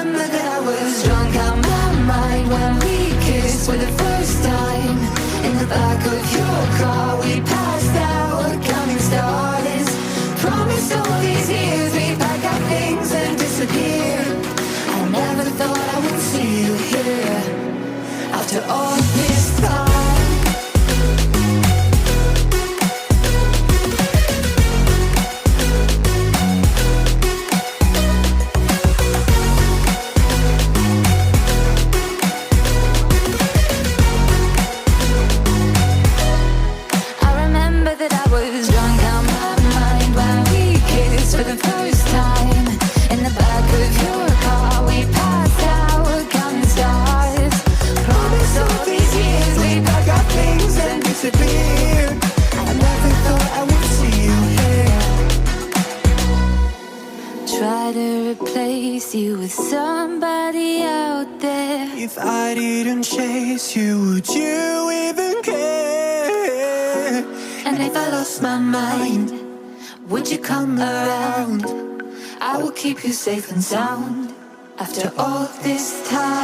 remember that I was drunk out my mind when we kissed for the first time. In the back of your car we passed out counting stars. Promised all these years we'd pack our things and disappear. I never thought I would see you here after all this time. For the first time, in the back of your car we passed out counting stars. Promised all these years we'd pack our things and disappear. I never thought I would see you here. Try to replace you with somebody out there. If I didn't chase you, would you even care? And if I lost my mind, would you come around? I will keep you safe and sound after all this time.